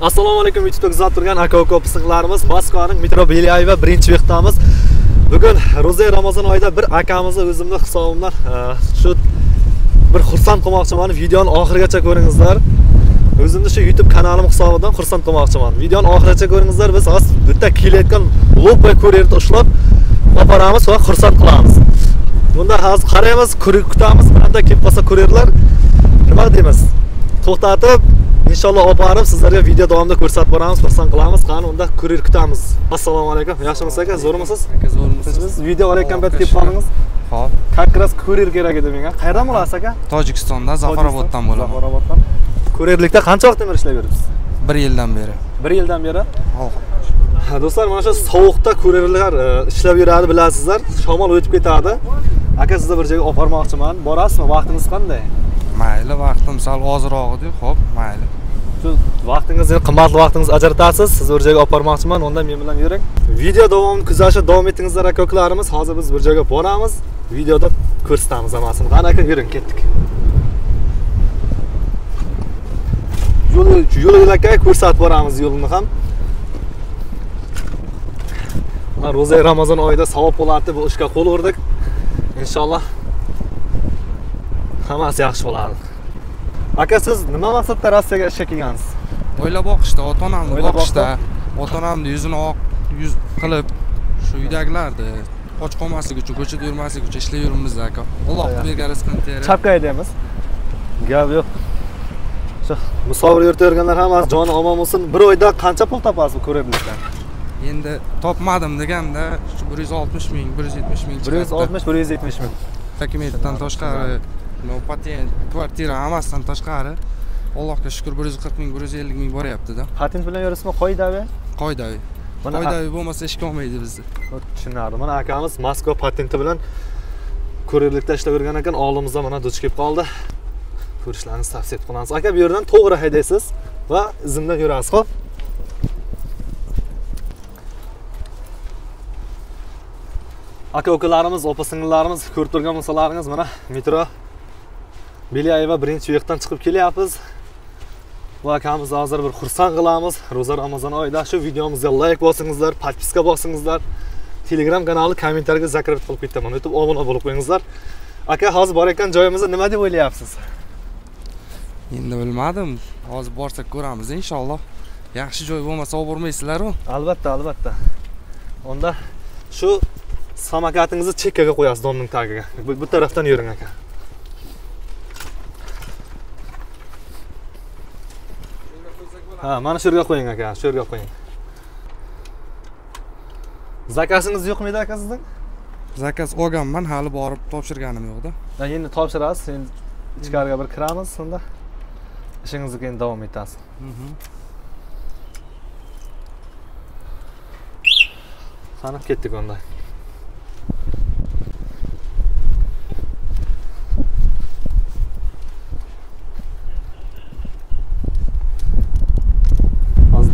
Assalomu alaykum, YouTube'da kuzatib turgan aka-uka opa-singillarimiz, Moskvaning metro Belyayeva birinchi vaqtamiz. Bugun ro'za Ramazon oyida bir akamizni o'zimning hisobimdan shu bir xursand qilmoqchiman. Videoni oxirigacha ko'ringizlar. O'zimning shu YouTube kanalim hisobidan xursand qilmoqchiman. Videoni oxirigacha ko'ringizlar. Biz hozir bu yerda kelayotgan lobba kurerni ushlab oparamiz va xursand qilamiz. Bunda hozir qaraymiz, kutamiz. Qanday kelib qolsa kurerlar nima deymiz? To'xtatib inshaalloh oparib sizlarga video davomida ko'rsatib boramiz, xursand qilamiz. Qani unda kurir kutamiz. Assalomu alaykum. Yaxshimisiz aka? Zo'rmisiz? Aka zo'rmisiz? Video olayotgan payt kelib qoldingiz. Xo'p. Как раз kurir kerak edi menga. Qayerdan bo'lasiz aka? Tojikistondan, Zafaroboddan bo'laman. Zafaroboddan. Kurirlikda qancha vaqtdan beri ishlayap yuribsiz? 1 yildan beri. 1 yildan beri? Xo'p. Do'stlar, mana shu sovuqda kurirlar ishlab yuradi, bilasizlar. Shamol o'tib ketadi. Aka sizni bir joyga oparmoqchiman. Borasizmi? Vaqtingiz qanday? Mayli, vaqtim sal ozroq edi. Xo'p, mayli. Shu vaqtingizni, qimmatli vaqtingizni ajratasiz. Siz bir joyga oparmoqchiman. Unda men bilan yuring. Video davomini kuzatishda davom etingizlar aka-ukalarimiz. Hozir biz bir joyga boramiz. Videoda ko'rsatamiz hammasini. Qani aka, yuring, ketdik. Yo'lga ko'rsatib boramiz yo'lni ham. Ro'za Ramazon oyida savob bo'ladi deb bu ishga qo'l urdik. Inshaalloh hammasi yaxshi bo'ladi. Aka, siz nima maqsadda Rossiyaga ishga kelgansiz? O'ylab boqishda, ota-onamni boqishda, ota-onamni yuzini oq yuz qilib, shu uydagilarni och qolmasligi uchun, ko'chada yurmasligi uchun ishlayib yuribmiz aka. Alloh bergan rizqini terib. Chapga aytamiz. Gap yo'q. Shu musofir yurtayotganlar hammasi joni omon bo'lsin. Bir oyda qancha pul topasiz ko'riblikdan? Endi topmadim deganda shu 160 ming, 170 ming chiqadi. 160, 170 ming. Dokumentdan tashqari, patent, kvartira hammasidan tashqari Allohga shukr 140 ming, 150 ming boryapti-da. Patent bilan yurasizmi, qoidaviy? Qoidaviy. Qoidaviy bo'lmasa ishga olmaydi bizni. Tushunardim. Mana akamiz Moskva patenti bilan kurirlikda ishlab yurgan ekan, oldimizda mana duch kelib qoldi. Ko'rishlaringizni tavsiya qilamiz. Aka, bu yerdan to'g'ri haydaysiz va izimdan yurasiz, xo'p? Aka-ukalarimiz, opa-singillarimiz, ko'rib turgan bo'lsalaringiz, mana metro Belyayeva birinchi yo'qdan chiqib kelyapmiz. Bu akamizni hozir bir xursand qilamiz. Ro'za Ramazon oyida shu videomizga like bosingizlar, podpiska bosingizlar. Telegram kanali kommentariyga zakrat qilib ketaman. YouTube obuna bo'lib qo'yingizlar. Aka, hozir bor ekan joyimizni nima deb o'ylayapsiz? Endi bilmadim. Hozir borsak ko'ramiz inshaalloh. Yaxshi joy bo'lmasa olib bormaysizlar-ku? Albatta, albatta. Unda shu samokatingizni chekkaga qo'yasiz, domning tagiga. Bu tarafdan yuring aka. Ha, mana shu yerga qo'ying aka, shu yerga qo'ying. Zakasingiz yo'qmi aka sizning? Zakaz olganman, hali borib topshirganim yo'q-da. Endi topshirasiz, endi ichkariga bir kiramiz, unda ishingizga keyin davom etasiz. Qani ketdik unda.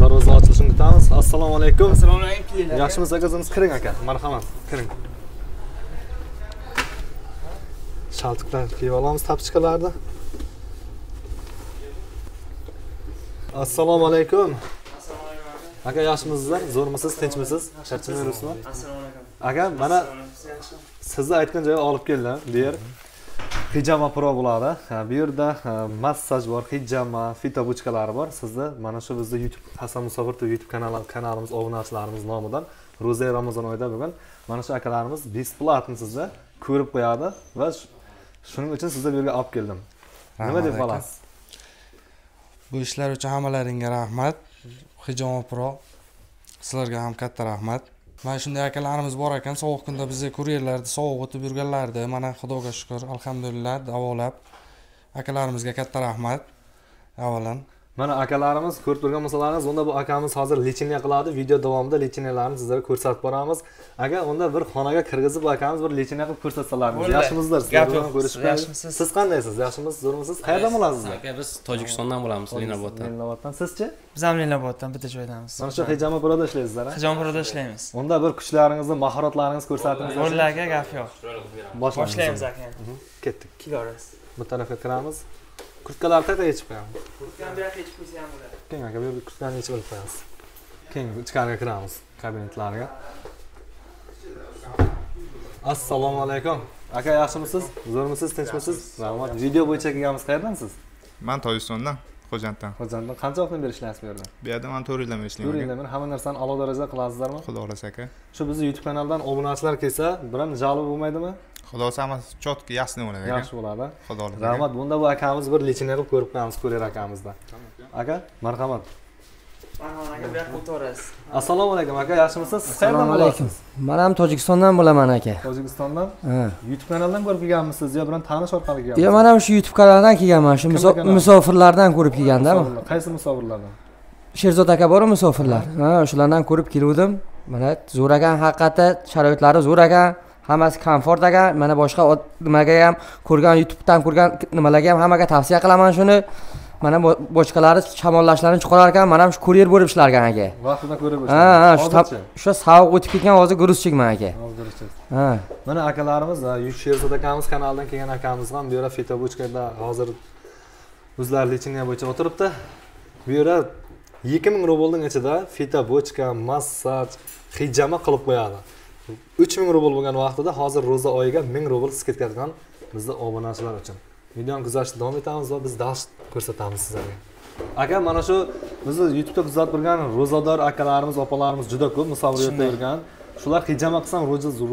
Darvoza ochilishini kutamiz. Assalomu alaykum. Assalomu alaykum. Yaxshimisiz aka, o'zingiz kiring aka. Marhamat, kiring. Shaltiqlar kiyib olamiz tapchikalarni. Assalomu alaykum. Assalomu alaykum. Aka, yaxshimisizlar? Zo'rmisiz, tinchmisiz? Charchamay yuribsizmi? Assalomu alaykum. Aka, mana sizni aytgan joyga olib keldim. Bu yer Hijama Pro bo'ladi. Bu yerda massaj bor, hijama, fitobuchkalari bor. Sizni mana shu bizning YouTube Hasan Musofir YouTube kanalimiz obunachilarimiz nomidan Ro'za Ramazon oyida bugun mana shu akalarimiz besplatni sizni ko'rib qo'yadi va shuning uchun sizni bu yerga olib keldim. Nima deb qolasiz? Bu ishlar uchun hammalaringga rahmat. Hijama Pro sizlarga ham katta rahmat. Mana shunday akalarimiz bor ekan, sovuq kunda bizga kuryerlarda sovuq o'tib yurganlardi. Mana Xudoga shukr, alhamdulillah davolab akalarimizga katta rahmat. Avvalan mana akalarimiz ko'rib turgan bo'lsalaringiz, unda bu akamiz hozir lecheniya qiladi. Video davomida lecheniyalarni sizlarga ko'rsatib boramiz. Aka, unda bir xonaga kirgizib bu akamiz bir lecheniya qilib ko'rsatsalarmiz. Yaxshimisizlar? Sizlar bilan ko'rishib Yaxshimisiz? Siz qandaysiz? Yaxshimisiz? Zo'rmisiz? Qayerdan bo'lasizlar? Aka, biz Tojikistondan bo'lamiz, Lenoboddan. Lenoboddan. Sizchi? Biz ham Lenoboddan bitta joydamiz. Mana shu Hijama Proda ishlaysizlar, ha? Hijama Proda ishlaymiz. Unda bir kuchlaringizni, mahoratlaringizni ko'rsatingiz. O'rlarga gap yo'q. Boshlaymiz aka. Ketdik. Kelamiz. Bu tarafga kiramiz. Kurtkalarni qayerga yechib qo'yamiz? Kurtkani bu yoqqa yechib qo'ysa ham bo'ladi. Keng aka, bu yerda kurslarni yechib olib qo'yamiz. Keng ichkariga kiramiz kabinetlarga. Assalomu alaykum. Aka, yaxshimisiz? Zo'rmisiz, tinchmisiz? Rahmat. Video bo'yicha kelganmiz. Qayerdansiz? Men Tojikistondan, Xo'janddan. Xo'janddan. Qancha vaqtdan beri ishlayapsiz bu yerda? Bu yerda men 4 yildan beri 4 ishlayman. yildan beri hamma narsani a'lo darajada qilasizlarmi? Xudo xolasa aka. Shu bizni YouTube kanaldan obunachilar kelsa, biram jalb bo'lmaydimi? Xudo xolasa hammasi chotki, yaxshi bo'ladi aka. Yaxshi bo'ladi. Xudo xolasa. Rahmat. Bunda bu akamiz bir lechini qilib ko'rib qo'yamiz, ko'rer akamizdan. Aka, marhamat. Marhamat aka, bu yoqqa o'tiraverasiz. Assalomu alaykum aka, yaxshimisiz? Assalomu alaykum. Men ham Tojikistondan bo'laman aka. Tojikistondan? YouTube kanaldan ko'rib kelganmisiz yo bilan tanish orqali kelganmisiz? Yo, men ham shu YouTube kanalidan kelganman. Shu musofirlardan ko'rib kelganda. Qaysi musofirlardan? Sherzod aka bor musofirlar. O'shalardan ko'rib keluvdim. Mana zo'r ekan, haqiqatda sharoitlari zo'r ekan. Hammasi komfort ekan. Mana boshqa nimaga ham ko'rgan YouTubedan ko'rgan nimalarga ham hammaga tavsiya qilaman shuni. Mana boshqalari shamollashlarini chiqarar ekan, men ham shu kuryer bo'lib ishlargan aka. Vaqtida ko'rib o'tdim. Shu sovuq o'tib ketgan hozir gruzchikman aka. Mana akalarimiz, Sherzod akamiz kanalidan kelgan akamiz ham bu yerda Fitobochkada hozir o'zlari lechiniya bo'yicha o'tiribdi. Bu yerda 2000 rublning ichida Fitobochka, massaj, hijama qilib qo'yadi. 3000 rubl bo'lgan vaqtida hozir ro'za oyiga 1000 rubl skidka qilgan bizning obunachilar uchun. Videoni kuzatishda davom etamiz va biz dars ko'rsatamiz sizlarga. Aka, mana shu bizni YouTube'da kuzatib turgan ro'zador akalarimiz, opalarimiz juda ko'p musofirlikda yurgan. Shular hijama qilsam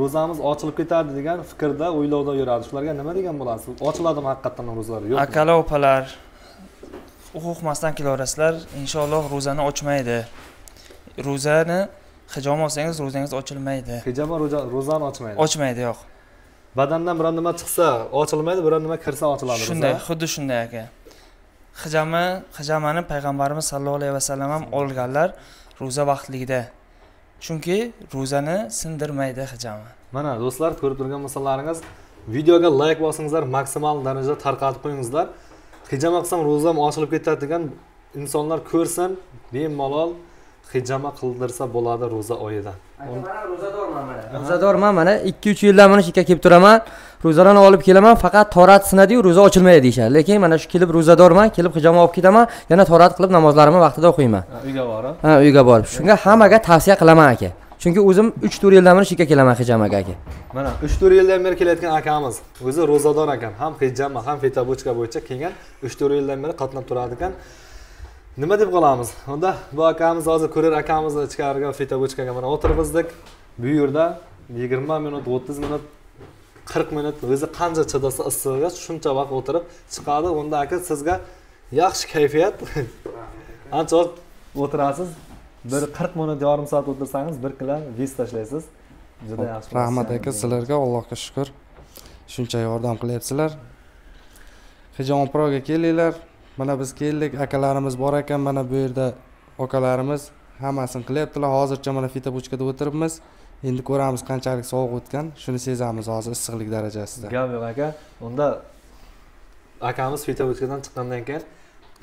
ro'zamiz ochilib ketadi degan fikrda, o'ylovda yuradi. Shularga nima degan bo'lasiz? Ochiladimi haqiqatan ro'zalar? Yo'qmi? Akalar, opalar, huquqmasdan kelaverasizlar, inshaalloh ro'zani ochmaydi. Ro'zani hijama olsangiz, ro'zangiz ochilmaydi. Hijama ro'zani ochmaydi. Ochmaydi, yo'q. Badandan biror nima chiqsa ochilmaydi, biror nima kirsa ochiladi. Shunday, xuddi shunday aka. Hijamani payg'ambarimiz sallallohu alayhi vasallam ham olganlar ro'za vaqtligida. Chunki ro'zani sindirmaydi hijama. Mana do'stlar, ko'rib turgan misollaringiz, videoga like bosingizlar, maksimal darajada tarqatib qo'yingizlar. Hijama qilsam ro'zam ochilib ketadi degan insonlar ko'rsin, bemalol hijama qildirsa bo'ladi ro'za oyida. Men ro'zadorman mana. Ro'zadorman mana 2-3 yildan beri shika kelib turaman. Ro'zalarni olib kelaman, faqat torat sinadi-yu, ro'za ochilmaydi deyshadi. Lekin mana shu kelib ro'zadorman, kelib hijoma olib ketaman, yana torat qilib namozlarimni vaqtida o'qiyman. Uyga borib? Uyga borib. Shunga hammaga tavsiya qilaman aka. Chunki o'zim 3-4 yildan beri shika kelaman hijamaga aka. Mana 3-4 yildan beri kelayotgan akamiz, o'zi ro'zador ekan, ham hijama, ham Fitobochka bo'yicha kelgan 3-4 yildan beri qatnab turadi ekan. Nima deb qolamiz? Unda bu akamiz hozir ko'rer akamizni ichkariga Fitobochkaga mana o'tiribizdik. Bu yerda 20 minut, 30 minut, 40 minut o'zi qancha chidasa issig'iga shuncha vaqt o'tirib chiqadi. Unda aka sizga yaxshi kayfiyat. Ancha vaqt o'tirasiz. Bir 40 minut, yarim soat o'tirsangiz 1 kilo vez tashlaysiz. Juda yaxshi. Rahmat aka, sizlarga Allohga shukr. Shuncha yordam qilyapsizlar. Hijom proga kelinglar. Mana biz keldik, akalarimiz bor ekan, mana bu yerda akalarimiz hammasini qilyaptilar. Hozircha mana Fitobochkada o'tiribmiz. Endi ko'ramiz qanchalik sovuq o'tgan, shuni sezamiz hozir issiqlik darajasida. Gap yo'q aka. Unda akamiz Fitobochkadan chiqqandan keyin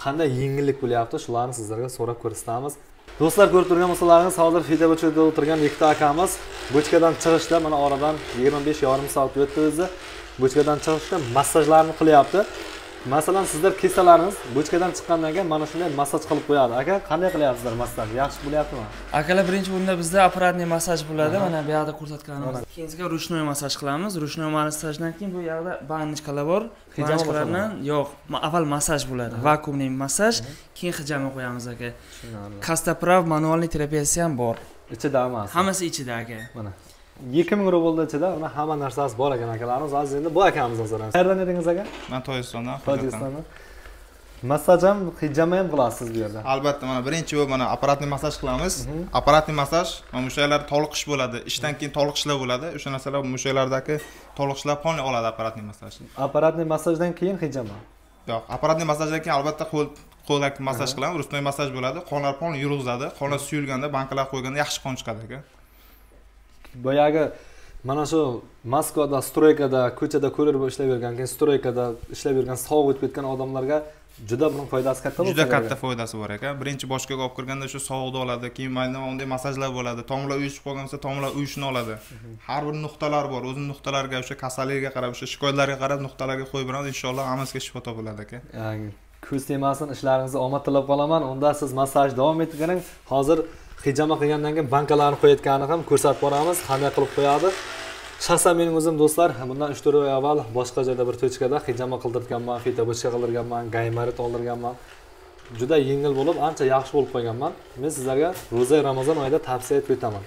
qanday yengillik bo'lyapti, shularni sizlarga so'rab ko'rsatamiz. Do'stlar, ko'rib turgan bo'lsalaringiz, hozir Fitobochkada o'tirgan ikkita akamiz bochkadan chiqishda mana oradan 25-yarim soat o'tdi o'zi. Bochkadan chiqishda massajlarni qilyapti. Masalan, sizlar kelsalarimiz bochkadan chiqqandan keyin mana shunday massaj qilib qo'yadi. Aka, qanday qilyapsizlar massaj? Yaxshi bo'lyaptimi? Akalar, birinchi o'rinda bizda apparatniy massaj bo'ladi. Mana bu yerda ko'rsatganimiz. Keyingiga ruchnoy massaj qilamiz. Ruchnoy massajdan keyin bu yerda bandichkalar bor. Bandichkalardan yo'q, avval massaj bo'ladi. Vakuumli massaj, keyin hijama qo'yamiz aka. Kastaprav manualniy terapiyasi ham bor. Ichida emas. Hammasi ichida aka. Mana 2000 rublda ichida uni hamma narsasi bor ekan akalarimiz. Hozir endi bu akamizdan so'raymiz. Qayerdan edingiz aka? Men Tojikistondan. Tojikistondan. Massaj ham, hijama ham qilasiz bu yerda. Albatta, mana birinchi bo'lib mana apparatni massaj qilamiz. Apparatni massaj, mana mushaklar toliqish bo'ladi. Ishdan keyin toliqishlar bo'ladi. O'sha narsalar mushaklardagi toliqishlar qonli oladi apparatni massaj. Apparatni massajdan keyin hijama. Yo'q, apparatni massajdan keyin albatta qo'lak massaj qilamiz. Rusnoy massaj bo'ladi. Qonlar qon yurg'izadi. Qonlar suyulganda, bankalar qo'yganda yaxshi qon chiqadi aka. Boyagi mana shu Moskvada, stroykada, ko'chada ko'rib ishlab yurgan, keyin stroykada ishlab yurgan, sovuq o'tib ketgan odamlarga juda buning foydasi katta bo'lsa. Juda katta foydasi bor aka. Birinchi boshqaga olib kirganda shu sovuqni oladi, keyin mayda unday massajlar bo'ladi. Tomirlar uyushib qolgan bo'lsa, tomirlar uyushni oladi. Har bir nuqtalar bor. O'zining nuqtalariga, o'sha kasallikka qarab, o'sha shikoyatlarga qarab nuqtalarga qo'yib beramiz. Inshaalloh hammasiga shifo topiladi aka. ko'z tegmasin, ishlaringizga omad tilab qolaman. Unda siz massaj davom ettiring. Hozir hijama qilgandan keyin bankalarni qo'yayotganini ham ko'rsatib boramiz, qanday qilib qo'yadi. Shaxsan mening o'zim do'stlar, bundan 3-4 oy avval boshqa joyda bir tochkada hijama qildirganman, fitobochka qildirganman, gaymarit oldirganman. Juda yengil bo'lib, ancha yaxshi bo'lib qo'yganman. Men sizlarga ro'za Ramazon oyida tavsiya etib o'taman.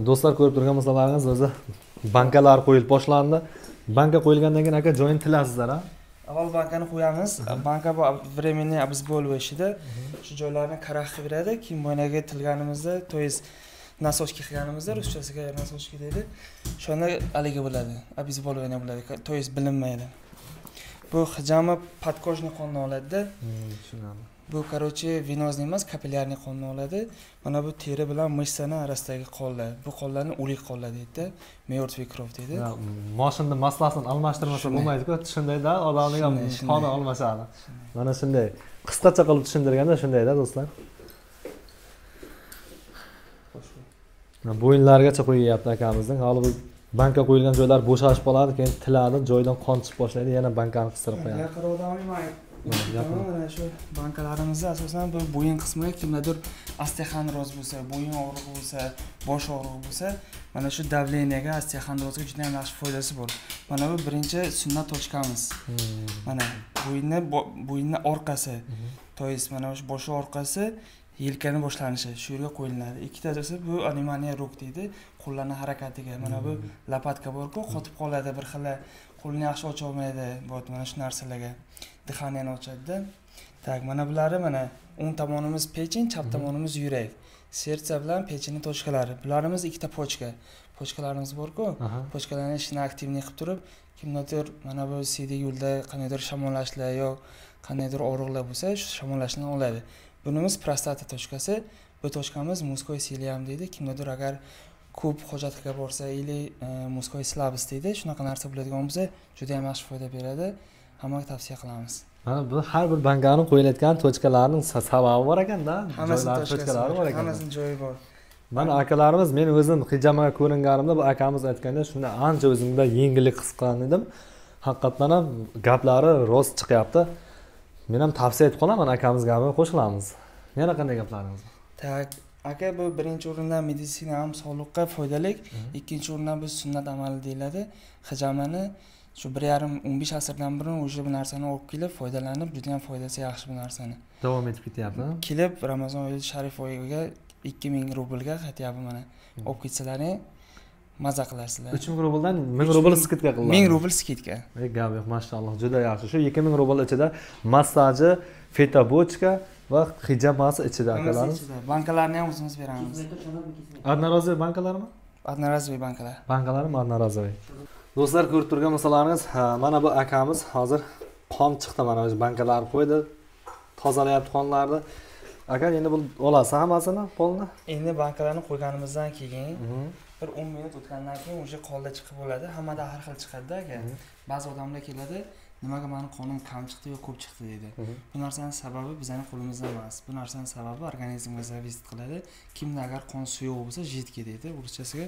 Do'stlar, ko'rib turgan misollaringiz o'zi bankalar qo'yilib boshlandi. Banka qo'yilgandan keyin aka joyini tilasizlar-a? Avval bankani qo'yamiz. Banka bu временный обезболивающий ishida shu joylarni karaxt qilib beradi. Keyin bo'ynaga tilganimizda, to есть nasochka qilganimizda, ruschasiga nasochka deydi. Shunda aligi bo'ladi, обезболивание bo'ladi, to есть bilinmaydi. Bu hijama podkojniy qonni oladi-da. Tushunaman. Bu короче venozniy emas, kapillyarniy qonni oladi. Mana bu teri bilan mishsani orasidagi qonlar. Bu qonlarni o'lik qonlar deydi-da. Mертвый кровь deydi. Mashinani maslasini almashtirmasa bo'lmaydi-ku. Shunday-da, odamning ham qoni almashadi. Mana shunday. Qisqacha qilib tushuntirganda shunday-da, do'stlar. Bo'yinlargacha qo'yyapti akamizning. Hali bu banka qo'yilgan joylar bo'shashib qoladi, keyin tiladi, joydan qon chiqib boshlaydi, yana bankani qistirib qo'yadi. Mana shu bankalarimizda asosan bu bo'yin qismiga kimlardir osteoxondroz bo'lsa, bo'yin og'rig'i bo'lsa, bosh og'rig'i bo'lsa, mana shu davleniyaga, osteoxondrozga juda ham yaxshi foydasi bor. Mana bu birinchi sunnat tochkamiz. Mana bo'yinning orqasi, to есть mana shu bosh orqasi yelkani boshlanishi shu yerga qo'yiladi. Ikkitasi bu animaniya ruk deydi, qo'llarning harakatiga. Mana bu lapatka bor-ku, qotib qoladi bir xil, qo'lni yaxshi ocha olmaydi, mana shu narsalarga dixaniyani ochadi-da. Tak, mana bulari mana o'ng tomonimiz pechin, chap tomonimiz yurak. Sersa bilan pechinning tochkalari. Bularimiz ikkita pochka. Pochkalarimiz bor-ku, pochkalarni ishini aktivniy qilib turib, kimlardir mana bu siydik yo'lda qanaydir shamollashlar yo qanaydir og'riqlar bo'lsa, shu shamollashni oladi. Bunimiz prostata tochkasi. Bu tochkamiz muskoy siliam deydi. Kimlardir agar ko'p hojatga borsa, ili muskoy slabis deydi. Shunaqa narsa bo'ladigan bo'lsa, juda ham yaxshi foyda beradi. Hammaga tavsiya qilamiz. Mana bu har bir bankaning qo'yilayotgan tochkalarning sababi bor ekan-da. Joylari tochkalari bor ekan. Hammasini joyi bor. Mana akalarimiz, men o'zim hijamaga ko'ringanimda bu akamiz aytganda shunda ancha o'zimda yengillik his qilgan edim. Haqiqatan ham gaplari rost chiqyapti. Men ham tavsiya etib qolaman, akamiz gapiga qo'shilamiz. Yana qanday gaplaringiz bor? Tak, aka bu birinchi o'rindan meditsina ham sog'liqqa foydali, ikkinchi o'rindan bu sunnat amali deyiladi. Hijamani shu 1,5-15 asrdan burun o'sha bu narsani olib kelib foydalanib, juda ham foydasi yaxshi bu narsani. Davom etib ketyapti. Kelib Ramazon oyi sharif oyiga 2000 rublga qaytyapti mana. Olib ketsalaring maza qilasizlar. 3000 rubldan 1000 rubl skidka qilinadi. 1000 rubl skidka. Gap yo'q, mashalloh, juda yaxshi. Shu 2000 rubl ichida massaji, fitobochka va hijamasi ichida akalarimiz. Bankalarni ham o'zimiz beramiz. Одноразовый bankalarmi? Одноразовый bankalar. Bankalarmi одноразовый? Do'stlar, ko'rib turgan misollaringiz, mana bu akamiz hozir qon chiqdi, mana shu bankalarni qo'ydi, tozalayapti qonlarni. Aka, endi bu olasiz hammasini qo'lni? Endi bankalarni qo'yganimizdan keyin bir 10 minut o'tgandan keyin o'sha qonlar chiqib bo'ladi. Hammada har xil chiqadi-da aka. Ba'zi odamlar keladi, nimaga meni qonim kam chiqdi yo ko'p chiqdi deydi. Bu narsaning sababi bizning qo'limizda emas. Bu narsaning sababi organizmga zavis qiladi. Kimda agar qon suyuq bo'lsa, jidga deydi, ruschasiga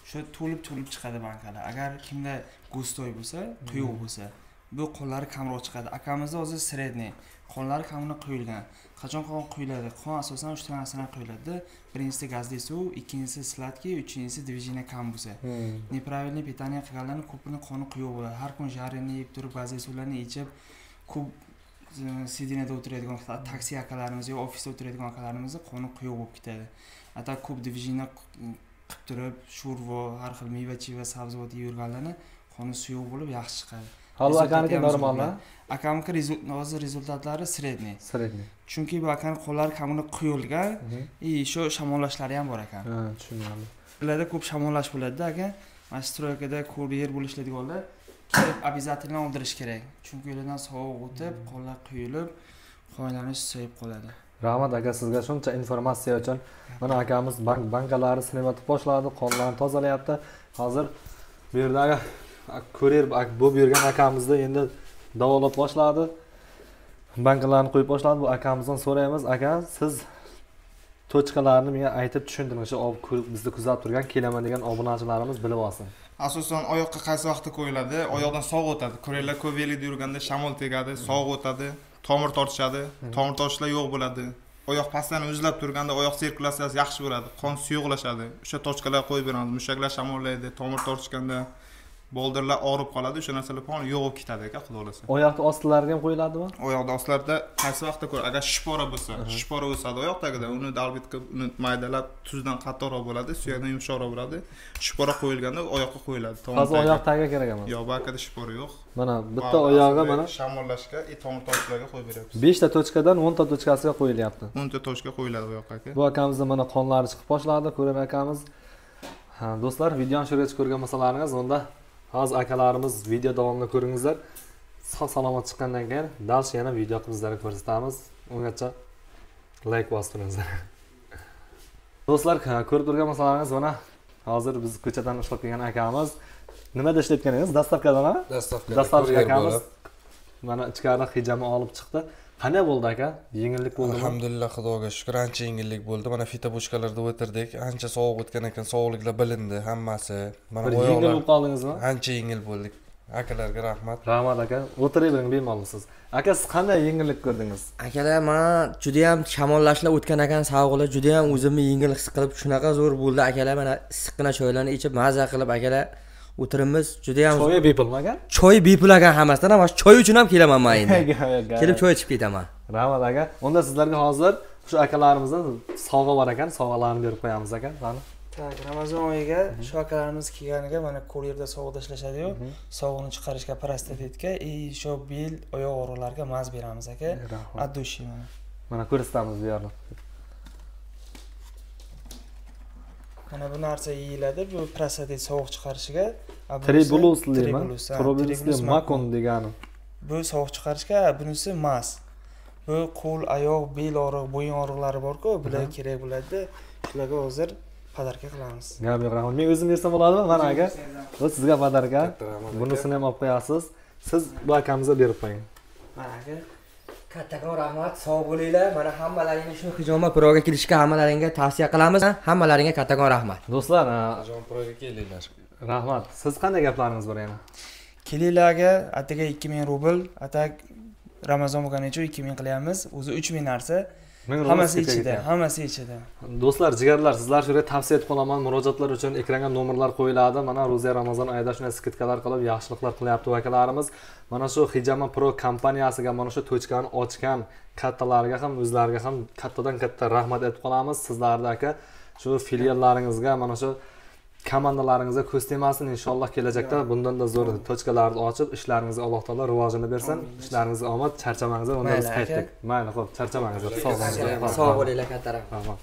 shu to'lib chiqadi bankalar. Agar kimda gustoy bo'lsa, quyuq bo'lsa, bu qonlari kamroq chiqadi. Akamizda o'zi sredniy, qonlari kamroq quyilgan. Qachon qon quyiladi? Qon asosan 3 ta narsadan quyiladi. Birinchisi gazli suv, ikkinchisi sladkий, uchinchisi движение kam bo'lsa. Nepravilniy питание qilganlarning ko'pini qoni quyuq bo'ladi. Har kun jarrini yeb turib, gazli suvlarni ichib, ko'p sidinada o'tiradigan taksi akalarimiz yo ofisda o'tiradigan akalarimiz qoni quyuq bo'lib ketadi. Ata ko'p движение qilib turib sho'rva har xil meva cheva sabzavot yeb yurganlarni qoni suyuq bo'lib yaxshi chiqadi. Hali akaniki normalmi? Akamniki hozir rezultatlari sredniy. Sredniy. Chunki bu akani qo'llari kamini quyilgan, shu shamollashlari ham bor ekan. Ha, tushundim. Ularda ko'p shamollash bo'ladi-da aka. Mana stroykada kuryer bo'lishadiganlar kelib обязательно oldirish kerak. Chunki ulardan sovuq o'tib, qo'llar quyilib, qo'ylanish so'yib qoladi. Rahmat aka sizga shuncha informatsiya uchun. Mana akamiz bankalari sinib o'tib boshladi, qonlarni tozalayapti. Hozir bu yerdagi kuryer bu yurgan akamizni endi davolab boshladi. Bankalarni qo'yib boshladi. Bu akamizdan so'raymiz, aka, siz tochkalarni menga aytib tushuntiring. Shu bizni kuzatib turgan, kelaman degan obunachilarimiz bilib olsin. Asosan oyoqqa qaysi vaqtda qo'yiladi? Oyoqdan sovuq o'tadi. Kurerlar ko'p velida yurganda shamol tegadi, sovuq o'tadi, tomir tortishadi. Tomir tortishlar yo'q bo'ladi. Oyoq pastdan uzlab turganda oyoq sirkulyatsiyasi yaxshi bo'ladi, qon suyuqlashadi. O'sha tochkalar qo'yib beramiz. Mushaklar shamollaydi, tomir tortishganda boldirlar og'rib qoladi, o'sha narsalar pon yo'q ketadi aka, xudo xolasa. Oyoqning ostlariga ham qo'yiladimi? Oyoqning ostlarida qaysi vaqtda ko'ra, agar shipora bo'lsa, shipora o'sadi oyoq tagida, uni albatta uni maydalab tuzdan qattiqroq bo'ladi, suyakdan yumshoqroq bo'ladi. Shipora qo'yilganda oyoqqa qo'yiladi. Hozir oyoq tagiga kerak emas. Yo'q, bu akada shipora yo'q. Mana bitta oyog'iga mana shamollashga, tomir tortishlarga qo'yib beryapmiz. 5 ta tochkadan 10 ta tochkasiga qo'yilyapti. 10 ta tochka qo'yiladi oyoqqa aka. Bu akamizning mana qonlari chiqib boshladi, ko'rib akamiz. Ha, do'stlar, videoni shugacha ko'rgan bo'lsalaringiz, unda hozir akalarimiz video davomida ko'ringizlar. Sog' salomat chiqqandan keyin dalsh yana video qilib sizlarga ko'rsatamiz. Ungacha like bosib turingizlar. Do'stlar, ko'rib turgan bo'lsalaringiz, mana hozir biz ko'chadan ushlab kelgan akamiz nimada ishlayotganingiz? Dastavkadami? Dastavka akamiz mana ichkarida hijama olib chiqdi. Qanday bo'ldi aka? Yengillik bo'ldimi? Alhamdulillah, Xudoga shukr, ancha yengillik bo'ldi. Mana fitobochkalarda o'tirdik. Ancha sovuq o'tgan ekan, sovuqliklar bilindi hammasi. Mana yengil bo'lib qoldingizmi? Ancha yengil bo'ldik. Akalarga rahmat. Rahmat aka. O'tiravering, bemalolsiz. Aka, siz qanday yengillik ko'rdingiz? Akalar, men juda ham shamollashlar o'tgan ekan, sovuqlar juda ham o'zimni yengil his qilib, shunaqa zo'r bo'ldi akalar. Mana issiqqina choylarni ichib, maza qilib akalar o'tirimiz juda ham. Choy bepulmi aka? Choy bepul ekan hammasidan, mana choy uchun ham kelaman men endi. Kelib choy ichib ketaman. Rahmat aka. Unda sizlarga hozir shu akalarimizdan sovg'a bor ekan, sovg'alarni berib qo'yamiz aka. Mana. Tak, Ramazon oyiga shu akalarimiz kelganiga mana kuryerda sovg'ada ishlashadi-yu, sovg'ani chiqarishga, prostatetga, shu bel, oyoq og'riqlariga maz beramiz aka. Addushi mana. Mana ko'rsatamiz bu yerni. Mana bu narsa yeyiladi, bu prostatet sovuq chiqarishiga. Tribulus makon degani. Bu sovuq chiqarishga, bunisi mas. Bu qo'l, oyoq, bel og'riq, bo'yin og'riqlari bor-ku, bular kerak bo'ladi. Shularga hozir podarka qilamiz. Gap yo'q, rahmat. Men o'zim bersam bo'ladimi? Mana aka. Bu sizga podarka. Bunisini ham olib qo'yasiz. Siz bu akamizga berib qo'ying. Mana aka. Kattakon rahmat, sog' bo'linglar. Mana hammalaringga shu Hijoma Proga kelishga hammalaringga tavsiya qilamiz. Hammalaringga kattakon rahmat. Do'stlar, Hijoma Proga kelinglar. Rahmat. Siz qanday gaplariniz bor yana? Kelinglarga ataga 2000 rubl, atak Ramazon bo'lgani uchun 2000 qilyapmiz. O'zi 3000 narsa. Hammasi ichida. Do'stlar, jigarlar, sizlar shunga tavsiya etib qolaman. Murojaatlar uchun ekranga nomerlar qo'yiladi. Mana Ro'za Ramazon oyida shunday skidkalar qilib, yaxshiliklar qilyapti akalarimiz. Mana shu Hijama Pro kompaniyasiga mana shu tochkani ochgan kattalarga ham, o'zlariga ham kattadan katta rahmat aytib qolamiz. Sizlarda aka, shu filiallaringizga, mana shu komandalaringizga ko'z tegmasin. Inshaalloh kelajakda bundan-da zo'r tochkalarni ochib, ishlaringizga Alloh taolo rivojini bersin. Ishlaringizga omad, charchamangizlar. Unda biz qaytdik. Mayli, xo'p, charchamangizlar. Sog' bo'linglar, katta rahmat.